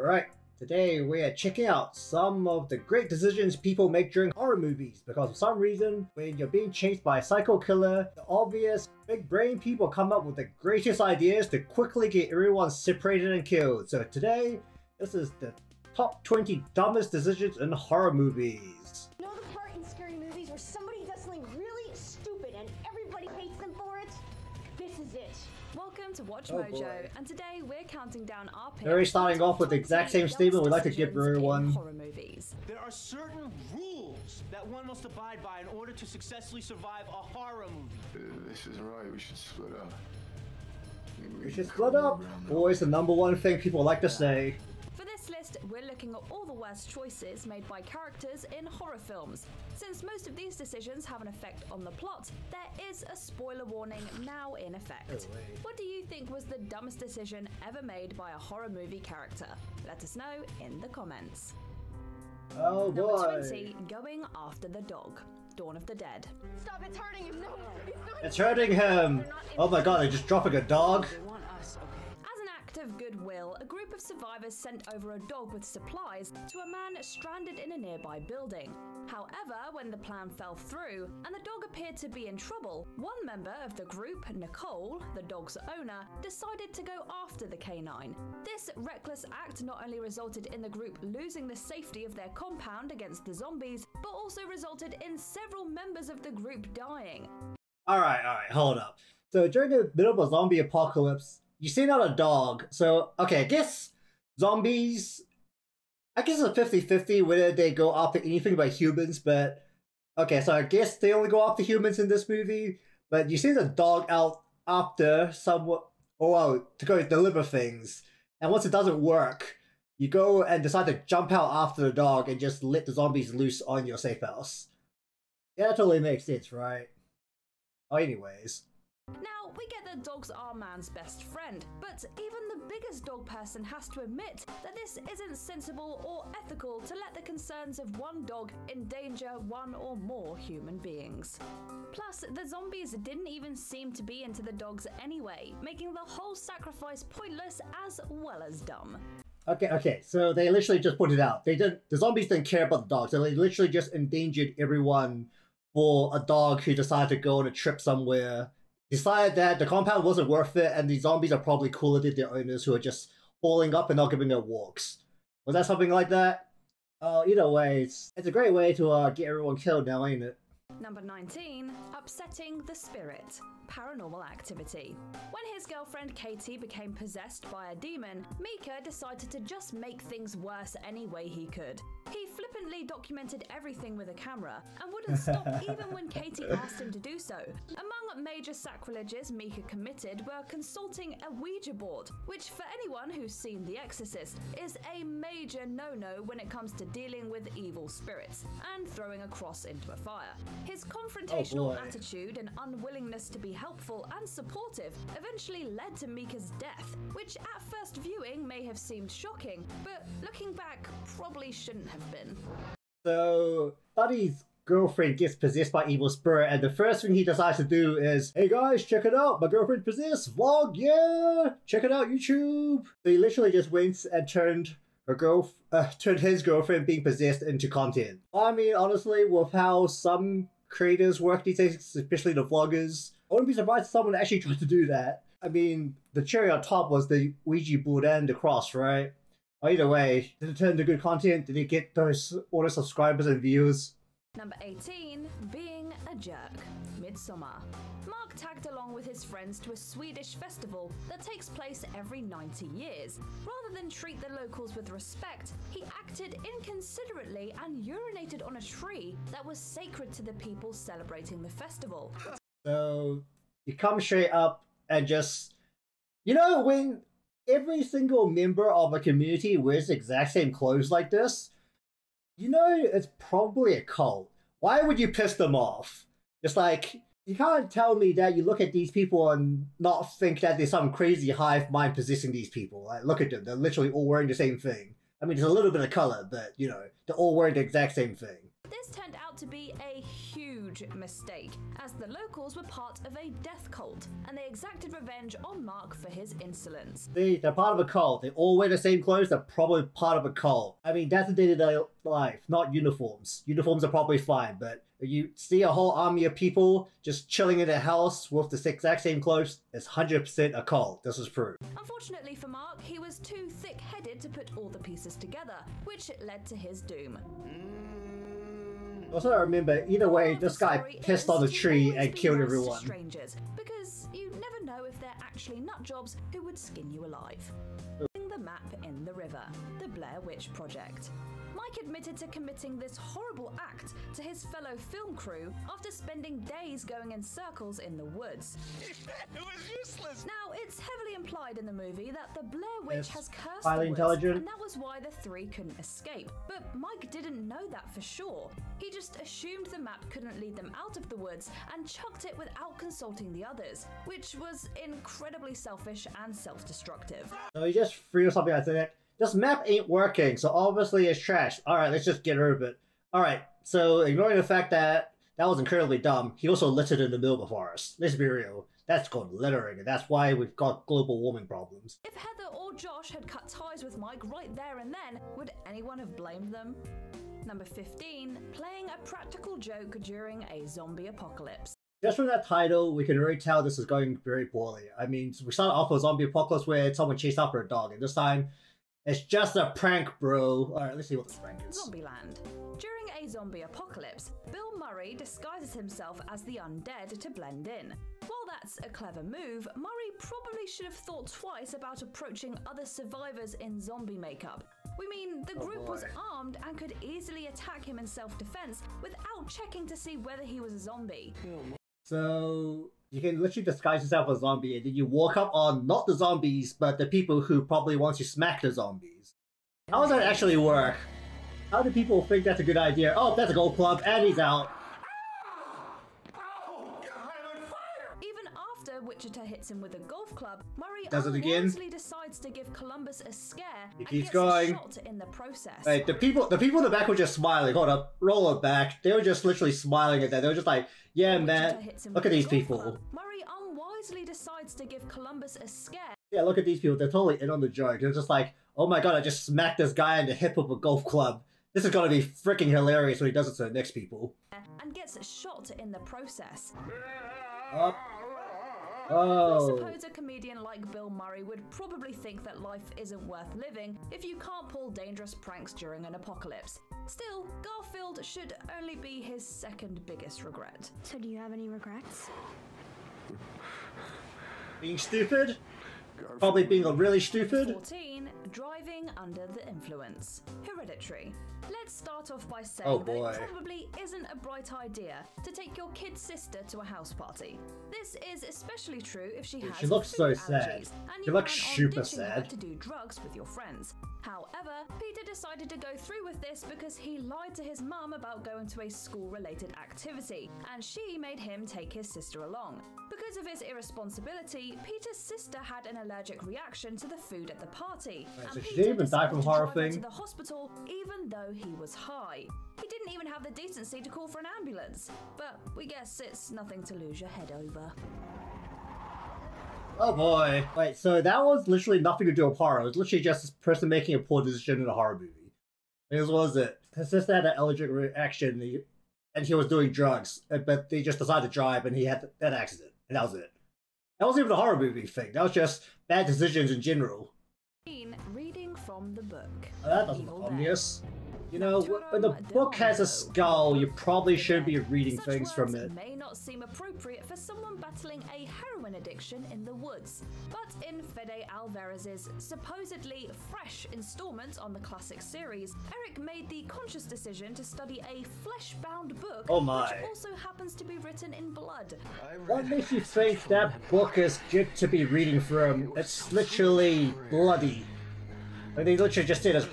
Alright, today we are checking out some of the great decisions people make during horror movies, because for some reason, when you're being chased by a psycho killer, the obvious big brain people come up with the greatest ideas to quickly get everyone separated and killed. So today, this is the top 20 dumbest decisions in horror movies. You know the part in scary movies where somebody does something really stupid and everybody hates them for it? This is it. Welcome to Watch Mojo, and today we're counting down our picks. Very starting off with the exact same statement we'd like to give everyone. Horror movies. There are certain rules that one must abide by in order to successfully survive a horror movie. This is right, we should split up. We should split up! Always the number one thing people like to say. For this list, we're looking at all the worst choices made by characters in horror films. Since most of these decisions have an effect on the plot, there is a spoiler warning now in effect. What do you think was the dumbest decision ever made by a horror movie character? Let us know in the comments. Oh boy! Number 20, going after the dog. Dawn of the Dead. Stop, it's hurting him. No, It's hurting him! Oh my god, they're just dropping a dog? As an act of goodwill, a group of survivors sent over a dog with supplies to a man stranded in a nearby building. However, when the plan fell through and the dog appeared to be in trouble, one member of the group, Nicole, the dog's owner, decided to go after the canine. This reckless act not only resulted in the group losing the safety of their compound against the zombies, but also resulted in several members of the group dying. Alright, hold up. So during the middle of a zombie apocalypse, you send out a dog, so, okay, I guess zombies, I guess it's a 50-50 whether they go after anything but humans, but, okay, so I guess they only go after humans in this movie, but you send a dog out after someone, to go deliver things, and once it doesn't work, you go and decide to jump out after the dog and just let the zombies loose on your safe house. Yeah, that totally makes sense, right? Oh, anyways. Now, we get that dogs are man's best friend, but even the biggest dog person has to admit that this isn't sensible or ethical to let the concerns of one dog endanger one or more human beings. Plus, the zombies didn't even seem to be into the dogs anyway, making the whole sacrifice pointless as well as dumb. Okay, so they literally just put it out. The zombies didn't care about the dogs, so they literally just endangered everyone for a dog who decided to go on a trip somewhere. Decided that the compound wasn't worth it, and the zombies are probably cooler than their owners who are just hauling up and not giving them walks. Was that something like that? Either way, it's a great way to get everyone killed now, ain't it? Number 19, upsetting the spirit. Paranormal activity. When his girlfriend Katie became possessed by a demon, Mika decided to just make things worse any way he could. He flippantly documented everything with a camera and wouldn't stop even when Katie asked him to do so. Among major sacrileges Mika committed were consulting a Ouija board, which for anyone who's seen The Exorcist is a major no-no when it comes to dealing with evil spirits, and throwing a cross into a fire. His confrontational attitude and unwillingness to be helpful and supportive eventually led to Mika's death, which at first viewing may have seemed shocking, but looking back probably shouldn't have been. So, Buddy's girlfriend gets possessed by evil spirit, and the first thing he decides to do is, hey guys, check it out, my girlfriend's possessed, vlog, yeah! Check it out, YouTube! So he literally just went and turned his girlfriend being possessed into content. I mean, honestly, with how some creators work these days, especially the vloggers, I wouldn't be surprised if someone actually tried to do that. I mean, the cherry on top was the Ouija board and the cross, right? Either way, did it turn into good content? Did it get all the subscribers and views? Number 18, being a jerk. Midsummer. Mark tagged along with his friends to a Swedish festival that takes place every 90 years. Rather than treat the locals with respect, he acted inconsiderately and urinated on a tree that was sacred to the people celebrating the festival. So, you come straight up and just... You know, when every single member of a community wears the exact same clothes like this, you know it's probably a cult. Why would you piss them off? It's like, you can't tell me that you look at these people and not think that there's some crazy hive mind possessing these people. Like, look at them, they're literally all wearing the same thing. I mean, there's a little bit of color, but, you know, they're all wearing the exact same thing. This turned out out to be a huge mistake, as the locals were part of a death cult, and they exacted revenge on Mark for his insolence. They're part of a cult. They all wear the same clothes. They're probably part of a cult. I mean, that's a day-to-day life, not uniforms. Uniforms are probably fine, but you see a whole army of people just chilling in their house with the exact same clothes, it's 100% a cult. This is proof. Unfortunately for Mark, he was too thick-headed to put all the pieces together, which led to his doom. Also, I remember, either way, this guy pissed on a tree and killed everyone. Strangers, because you never know if they're actually nutjobs who would skin you alive. The map in the river, the Blair Witch Project. Mike admitted to committing this horrible act to his fellow film crew after spending days going in circles in the woods. It was useless! Now, it's heavily implied in the movie that the Blair Witch has cursed highly the woods, intelligent. and that was why the three couldn't escape. But Mike didn't know that for sure. He just assumed the map couldn't lead them out of the woods and chucked it without consulting the others, which was incredibly selfish and self-destructive. So he just threw something at it. This map ain't working, so obviously it's trash. Alright, let's just get rid of it. Alright, so ignoring the fact that that was incredibly dumb, he also littered in the middle of the forest. Let's be real. That's called littering, and that's why we've got global warming problems. If Heather or Josh had cut ties with Mike right there and then, would anyone have blamed them? Number 15, playing a practical joke during a zombie apocalypse. Just from that title, we can already tell this is going very poorly. I mean, we started off with a zombie apocalypse where someone chased after a dog, and this time, it's just a prank, bro. Alright, let's see what the prank is. Zombieland. During a zombie apocalypse, Bill Murray disguises himself as the undead to blend in. While that's a clever move, Murray probably should have thought twice about approaching other survivors in zombie makeup. We mean, the group was armed and could easily attack him in self-defense without checking to see whether he was a zombie. So, you can literally disguise yourself as a zombie and then you walk up on not the zombies, but the people who probably want to smack the zombies. How does that actually work? How do people think that's a good idea? Oh, that's a gold club and he's out. Even after Wichita hits him with a golf club, Murray Does it again? unwisely decides to give Columbus a scare and keeps gets going. shot in the process. Right, the people in the back were just smiling. Hold up, roll it back. They were just literally smiling at that. They were just like, yeah, man, look at these people. Murray unwisely decides to give Columbus a scare. Yeah, look at these people. They're totally in on the joke. They're just like, oh my god, I just smacked this guy in the hip with a golf club. This is gonna be freaking hilarious when he does it to the next people. And gets shot in the process. Up. I Oh. suppose a comedian like Bill Murray would probably think that life isn't worth living if you can't pull dangerous pranks during an apocalypse. Still, Garfield should only be his second biggest regret. So do you have any regrets? Being stupid? Probably being really stupid? 14. Driving under the influence. Hereditary. Let's start off by saying Oh, that boy. it probably isn't a bright idea to take your kid's sister to a house party. This is especially true if she has She looks so food sad. allergies, and She you looks plan on super ditching her sad. to do drugs with your friends. However, Peter decided to go through with this because he lied to his mum about going to a school-related activity, and she made him take his sister along. Because of his irresponsibility, Peter's sister had an allergic reaction to the food at the party, Right, and so she Peter didn't even die decided from to horror drive her thing? to the hospital even though he was high. He didn't even have the decency to call for an ambulance, but we guess it's nothing to lose your head over. Oh boy. Wait, so that was literally nothing to do with horror. It was literally just this person making a poor decision in a horror movie. This was it. His sister had an allergic reaction and he was doing drugs, but they just decided to drive and he had that accident. And that was it. That wasn't even a horror movie thing. That was just bad decisions in general. Reading from the book. Oh, that doesn't Evil look Dead. obvious. You know, when the book has a skull, you probably shouldn't be reading Such things from words it. may not seem appropriate for someone battling a heroin addiction in the woods, but in Fede Alvarez's supposedly fresh installment on the classic series, Eric made the conscious decision to study a flesh-bound book, Oh my. which also happens to be written in blood. What makes you think that book is good to be reading from? It's literally bloody. Like they literally just did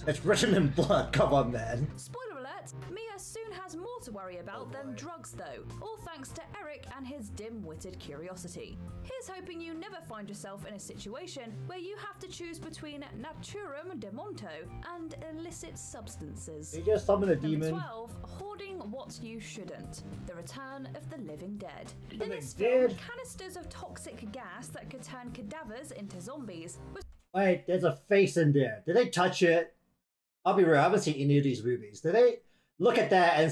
it's written in blood. Come on, man. Spoiler alert, Mia soon has more to worry about than drugs though, all thanks to Eric and his dim-witted curiosity. Here's hoping you never find yourself in a situation where you have to choose between naturum de monto and illicit substances. They just summon a demon. Number 12, hoarding what you shouldn't. The Return of the Living Dead. In Living this film, Dead? canisters of toxic gas that could turn cadavers into zombies were Wait, there's a face in there. Did they touch it? I'll be real, I haven't seen any of these movies. Did they look at that and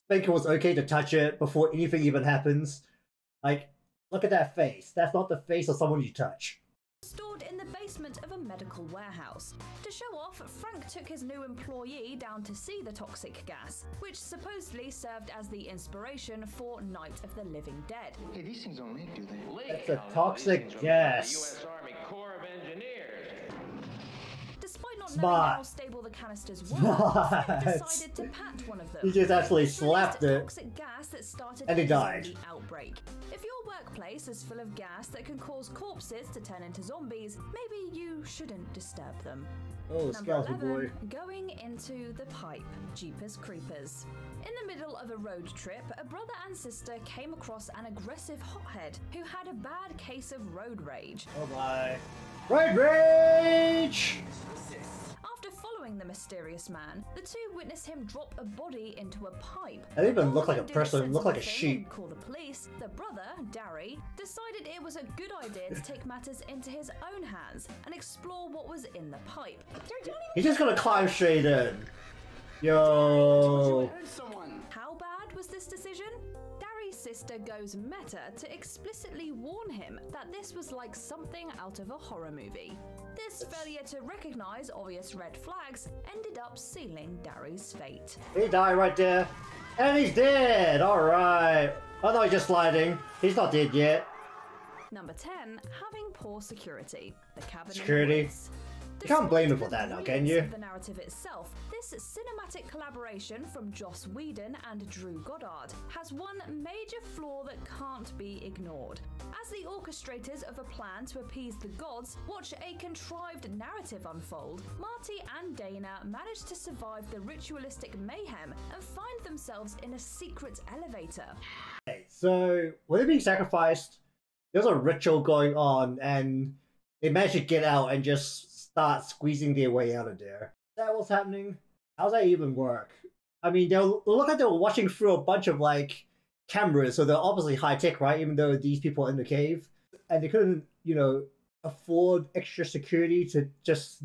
think it was okay to touch it before anything even happens? Like, look at that face. That's not the face of someone you touch. stored in the basement of a medical warehouse. To show off, Frank took his new employee down to see the toxic gas, which supposedly served as the inspiration for Night of the Living Dead. Hey, these things don't leak, do they? That's a toxic gas. U.S. Army Corps of Engineers. Despite not Smart. knowing how stable the canisters were, Smart. Frank decided to pat one of them. He just actually Released slapped it. toxic gas that started And he a died. zombie outbreak. If your workplace is full of gas that can cause corpses to turn into zombies, maybe you shouldn't disturb them. Oh, Number skeleton 11, boy. going into the pipe. Jeepers Creepers. In the middle of a road trip, a brother and sister came across an aggressive hothead who had a bad case of road rage. Oh my. Road rage! After following the mysterious man, the two witnessed him drop a body into a pipe. That didn't even look like a Rather than do person, the it looked like a sensible thing sheep. and call the police, the brother, Darry, decided it was a good idea to take matters into his own hands and explore what was in the pipe. He's just gonna climb straight in. Yo. How bad was this decision? Darry's sister goes meta to explicitly warn him that this was like something out of a horror movie. This failure to recognize obvious red flags ended up sealing Darry's fate. He died right there. And he's dead! Alright. Oh no, he's just sliding. He's not dead yet. Number 10, having poor security. The Cabin in the Security? Woods. You can't blame him for Despite that now, the can brilliance you? of the narrative itself, this cinematic collaboration from Joss Whedon and Drew Goddard has one major flaw that can't be ignored. As the orchestrators of a plan to appease the gods watch a contrived narrative unfold, Marty and Dana manage to survive the ritualistic mayhem and find themselves in a secret elevator. Okay, so when they're being sacrificed, there's a ritual going on and they manage to get out and just start squeezing their way out of there. Is that what's happening? How does that even work? I mean, they'll look like they're watching through a bunch of like cameras, so they're obviously high tech, right? Even though these people are in the cave and they couldn't, afford extra security to just,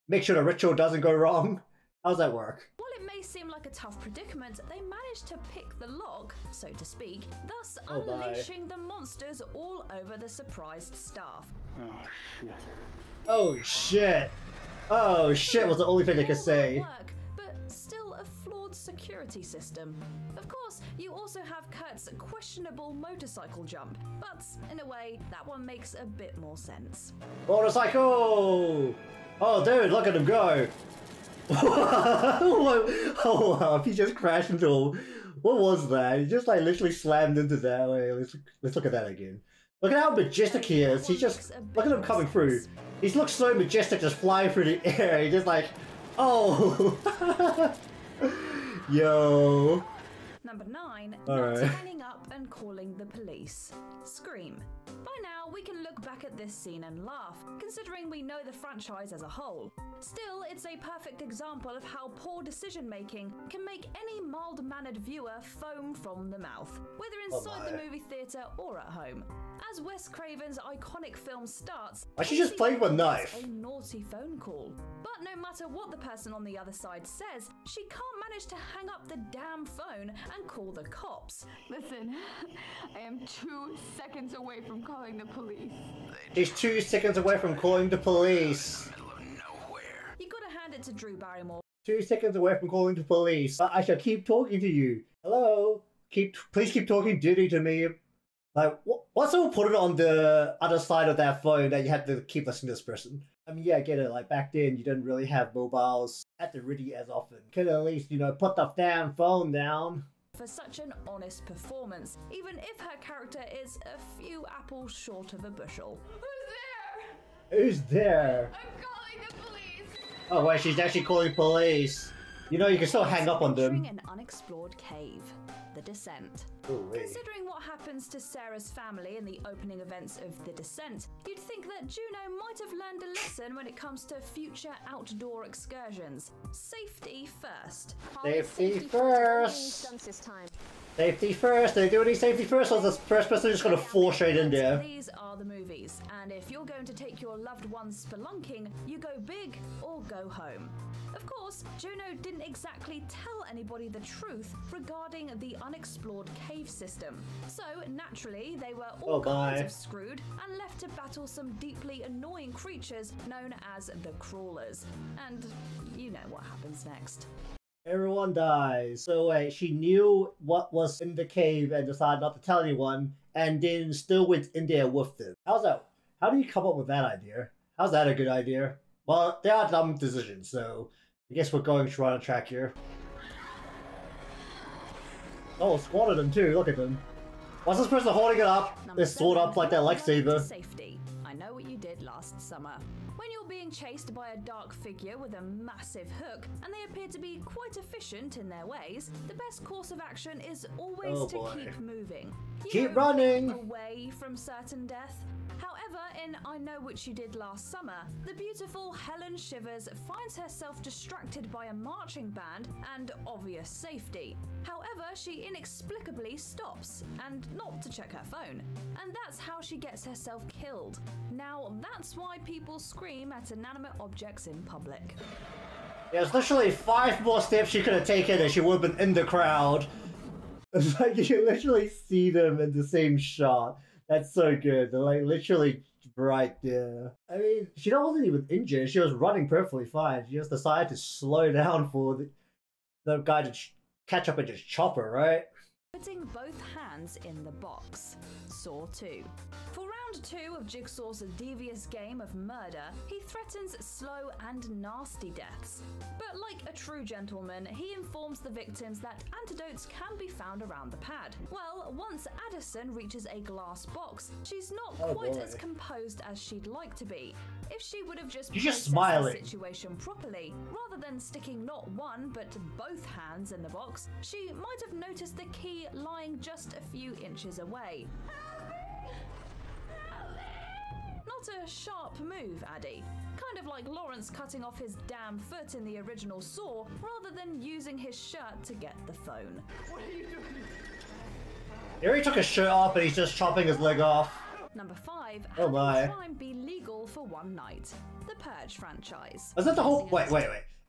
make sure the ritual doesn't go wrong. How does that work? While it may seem like a tough predicament, they managed to pick the lock, so to speak, thus Oh my. unleashing the monsters all over the surprised staff. Oh shit! Oh shit was the only thing they could All say. that work, but still a flawed security system. Of course, you also have Kurt's questionable motorcycle jump, but in a way, that one makes a bit more sense. Motorcycle! Oh dude, look at him go! Oh wow, he just crashed into him. What was that? He just like literally slammed into that. Wait, let's look at that again. Look at how majestic he is. He just, look at him coming through. He looks so majestic just flying through the air. He just like, oh! Yo. Number 9, Alright. not turning up and calling the police. Scream. By now, we can look back at this scene and laugh, considering we know the franchise as a whole. Still, it's a perfect example of how poor decision-making can make any mild-mannered viewer foam from the mouth, whether inside the movie theatre or at home. As Wes Craven's iconic film starts, Why she just playing with a knife? a naughty phone call. But no matter what the person on the other side says, she can't manage to hang up the damn phone and call the cops. Listen, I am 2 seconds away from calling the police. He's 2 seconds away from calling the police. You gotta hand it to Drew Barrymore. 2 seconds away from calling the police. But I shall keep talking to you. Hello? Please keep talking dirty to me. Like, what's someone put it on the other side of that phone that you have to keep listening to this person? I mean, yeah, I get it. Like, back then, you didn't really have mobiles at the ready as often. Could at least, put the damn phone down. For such an honest performance, even if her character is a few apples short of a bushel. Who's there? Who's there? I'm calling the police. Oh, wait, she's actually calling police. You know, you can still hang up on them. Entering an unexplored cave. The Descent. Ooh, Considering what happens to Sarah's family in the opening events of The Descent, you'd think that Juno might have learned a lesson when it comes to future outdoor excursions. Safety first. Safety first! Safety first! Are they doing any safety first, or is this first person just gonna fall straight in there? These are the movies, and if you're going to take your loved ones spelunking, you go big or go home. Of course, Juno didn't exactly tell anybody the truth regarding the unexplored cave system. So, naturally, they were all kinds of screwed and left to battle some deeply annoying creatures known as the Crawlers. And you know what happens next. Everyone dies. So wait, she knew what was in the cave and decided not to tell anyone, and then still went in there with them. How's that? How do you come up with that idea? How's that a good idea? Well, they are dumb decisions, so I guess we're going to run a track here. Oh, a squad of them too, look at them. What's this person holding it up? They're sword up like that lightsaber. Safety. I know what you did last summer. When you're being chased by a dark figure with a massive hook, and they appear to be quite efficient in their ways, the best course of action is always to keep moving. Keep running! Away from certain death. However, in I Know What You Did Last Summer, the beautiful Helen Shivers finds herself distracted by a marching band and obvious safety. However, she inexplicably stops, and not to check her phone. And that's how she gets herself killed. Now, that's why people scream at inanimate objects in public. There's literally 5 more steps she could have taken and she would have been in the crowd. It's like you can literally see them in the same shot. That's so good. They're like literally right there. I mean, she wasn't even injured. She was running perfectly fine. She just decided to slow down for the guy to catch up and just chop her, right? Putting both hands in the box. Saw 2. For round 2 of Jigsaw's devious game of murder, he threatens slow and nasty deaths. But like a true gentleman, he informs the victims that antidotes can be found around the pad. Well, once Addison reaches a glass box, she's not quite as composed as she'd like to be. If she would have just processed the situation properly, rather than sticking not one but both hands in the box, she might have noticed the key lying just a few inches away. Not a sharp move, Addy. Kind of like Lawrence cutting off his damn foot in the original Saw, rather than using his shirt to get the phone. What are you doing? He already took his shirt off and he's just chopping his leg off. Number 5, oh my. crime be legal for one night. The Purge franchise. Is that the whole... Wait.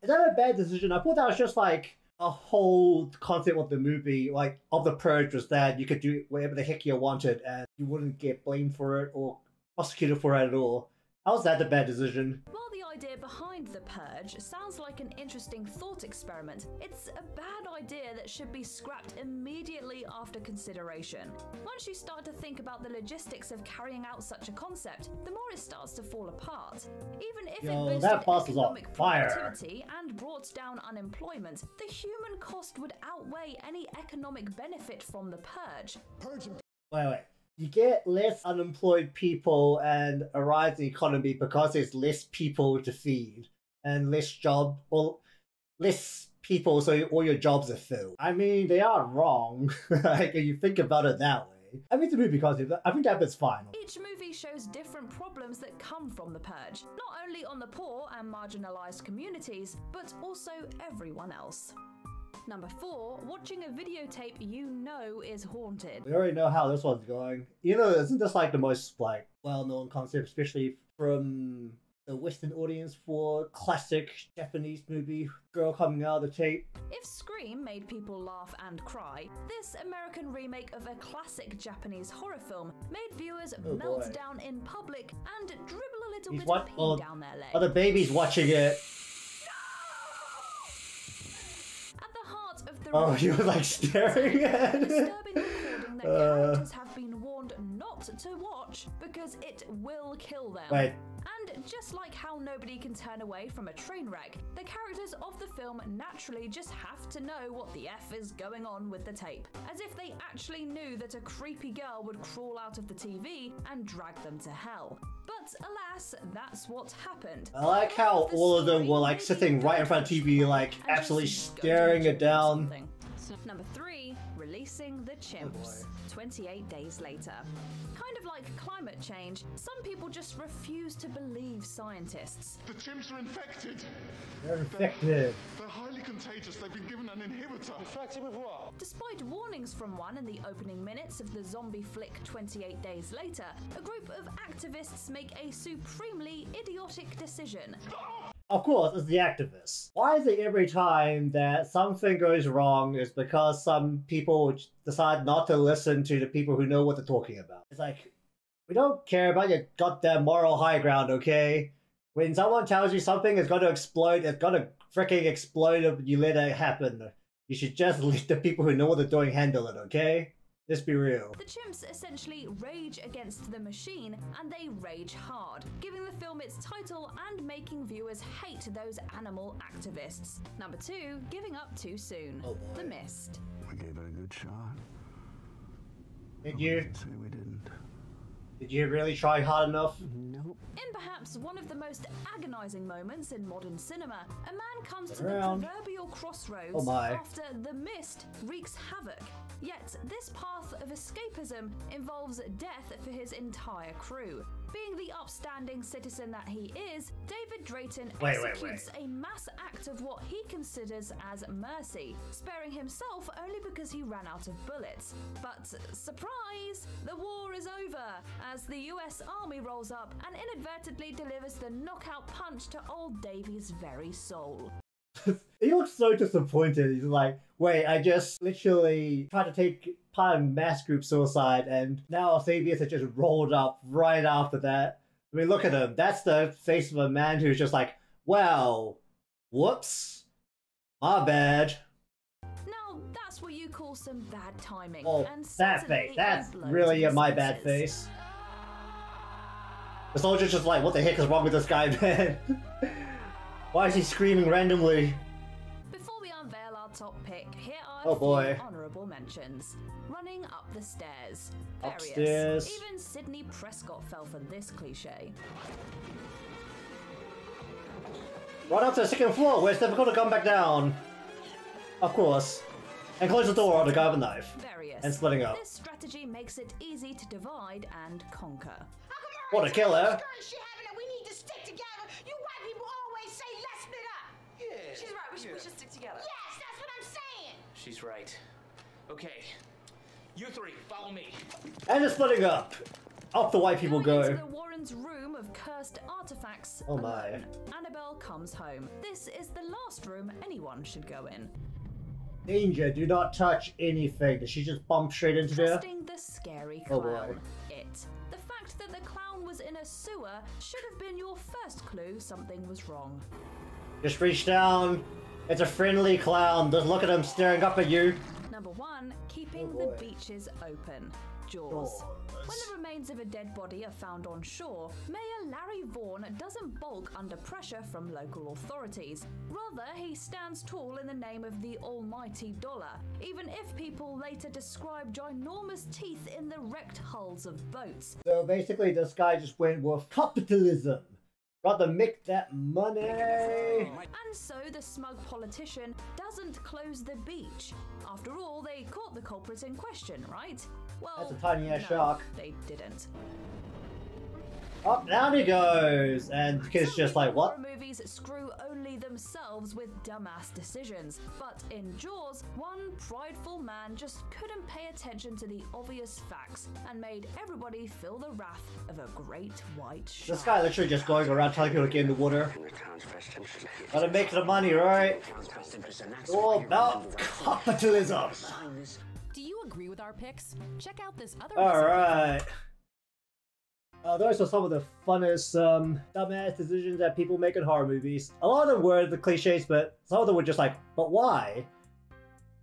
Is that a bad decision? I thought that was just like a whole concept of the movie, like of the Purge, was that you could do whatever the heck you wanted and you wouldn't get blamed for it or prosecuted for it at all. How's that a bad decision? While the idea behind the Purge sounds like an interesting thought experiment, it's a bad idea that should be scrapped immediately after consideration. Once you start to think about the logistics of carrying out such a concept, the more it starts to fall apart. Even if it boosted economic productivity and brought down unemployment, the human cost would outweigh any economic benefit from the Purge. Wait. You get less unemployed people and a rising economy because there's less people to feed and less people, so all your jobs are filled. I mean, they aren't wrong. Like, if you think about it that way. I mean, it's a movie concept. I think that bit's fine. Each movie shows different problems that come from the Purge, not only on the poor and marginalized communities, but also everyone else. Number 4, watching a videotape you know is haunted. We already know how this one's going. You know, isn't this like the most like well-known concept, especially from the Western audience for classic Japanese movie, girl coming out of the tape? If Scream made people laugh and cry, this American remake of a classic Japanese horror film made viewers melt down in public and dribble a little bit of pee down their leg. Are the babies watching it? At the heart of the you were like staring at it. Disturbing recording and their characters have been warned not to watch because it will kill them. Wait. And just like how nobody can turn away from a train wreck, the characters of the film naturally just have to know what the F is going on with the tape, as if they actually knew that a creepy girl would crawl out of the TV and drag them to hell. But alas, that's what happened. I like how all of them were like sitting right in front of TV, like absolutely staring it down. Number 3, releasing the chimps. 28 days later. Kind of like climate change, some people just refuse to believe scientists. The chimps are infected. They're infected. They're highly contagious. They've been given an inhibitor. Infected with what? Despite warnings from one in the opening minutes of the zombie flick 28 Days Later, a group of activists make a supremely idiotic decision. Of course, it's the activists. Why is it every time that something goes wrong is because some people decide not to listen to the people who know what they're talking about? It's like, we don't care about your goddamn moral high ground, okay? When someone tells you something is going to explode, it's going to freaking explode if you let it happen. You should just let the people who know what they're doing handle it, okay? Let's be real. The chimps essentially rage against the machine, and they rage hard, giving the film its title and making viewers hate those animal activists. Number 2, giving up too soon. Oh boy. The Mist. We gave it a good shot. Did you? Say we didn't. Did you really try hard enough? Nope. In perhaps one of the most agonizing moments in modern cinema, a man comes to Around. the proverbial crossroads Oh my. after the mist wreaks havoc. Yet this path of escapism involves death for his entire crew. Being the upstanding citizen that he is, David Drayton executes a mass act of what he considers as mercy, sparing himself only because he ran out of bullets. But surprise, the war is over, as the US Army rolls up and inadvertently delivers the knockout punch to old Davy's very soul. He looks so disappointed. He's like, wait, I just literally tried to take part in mass group suicide and now Octavius had just rolled up right after that. I mean, look at him. That's the face of a man who's just like, well, whoops, my bad. Now, that's what you call some bad timing. Oh, and that certainly face. That's a blow really to a the my bad senses. face. The soldier's just like, what the heck is wrong with this guy, man? Why is he screaming randomly? Before we unveil our top pick, here are Oh a boy. few honourable mentions. Running up the stairs. Upstairs. Various. Even Sidney Prescott fell for this cliche. Run up to the second floor where it's difficult to come back down. Of course. And close the door on the guy with a knife. Various. And splitting up. This strategy makes it easy to divide and conquer. What a killer. We need to stick together. You white people always say let's split up. Yeah. She's right, we should stick together. Yes, that's what I'm saying. She's right. Okay. You three, follow me. And it's splitting up. Up the white people Going into go. the Warren's room of cursed artifacts. Oh my. alone, Annabelle comes home. This is the last room anyone should go in. Danger, do not touch anything. Did she just bump straight into there? Trusting the scary Oh clown. boy. It. The fact that the clown was in a sewer should have been your first clue something was wrong. Just reach down. It's a friendly clown. Just look at him staring up at you. Number 1, keeping Oh the boy. beaches open. Jaws. When the remains of a dead body are found on shore, Mayor Larry Vaughan doesn't balk under pressure from local authorities. Rather, he stands tall in the name of the almighty dollar, even if people later describe ginormous teeth in the wrecked hulls of boats. So basically this guy just went with capitalism. Rather make that money. And so the smug politician doesn't close the beach. After all, they caught the culprit in question, right? Well, That's a tiny ass no, shark. They didn't. Up, down he goes. And the kid's just like, what? Horror movies screw only themselves with dumbass decisions. But in Jaws, one prideful man just couldn't pay attention to the obvious facts and made everybody feel the wrath of a great white shark. This guy literally just going around telling people to get in the water. Gotta make the money, right? All about capitalism. Do you agree with our picks? Check out this other Alright. Those are some of the funnest, dumbass decisions that people make in horror movies. A lot of them were the cliches, but some of them were just like, but why?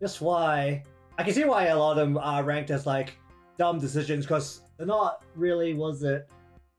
Just why? I can see why a lot of them are ranked as like, dumb decisions because they're not really, was it,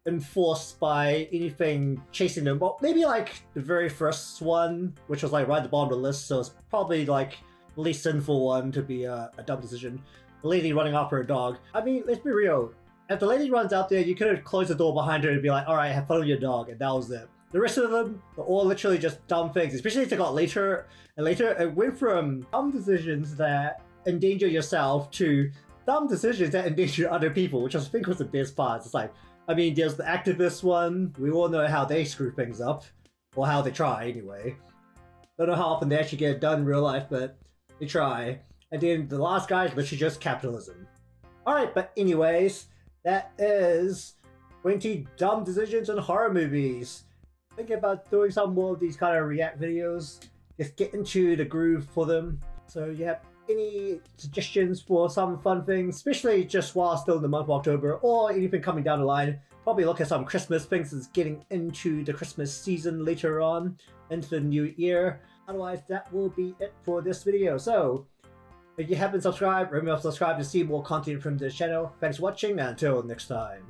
enforced by anything chasing them. Well, maybe like the very first one, which was like right at the bottom of the list, so it's probably like the least sinful one to be a dumb decision. The lady running after her dog. I mean, let's be real. If the lady runs out there, you could have closed the door behind her and be like, alright, have fun with your dog, and that was it. The rest of them are all literally just dumb things, especially as it got later and later. It went from dumb decisions that endanger yourself to dumb decisions that endanger other people, which I think was the best part. It's like, I mean, there's the activist one. We all know how they screw things up, or how they try anyway. Don't know how often they actually get it done in real life, but they try. And then the last guy is literally just capitalism. Alright, but anyways, that is 20 dumb decisions in horror movies. Thinking about doing some more of these kind of react videos, just get into the groove for them. So you have any suggestions for some fun things, especially just while still in the month of October, or anything coming down the line? Probably look at some Christmas things as getting into the Christmas season later on, into the new year. Otherwise, that will be it for this video. So, if you haven't subscribed, remember to subscribe to see more content from this channel. Thanks for watching, and until next time.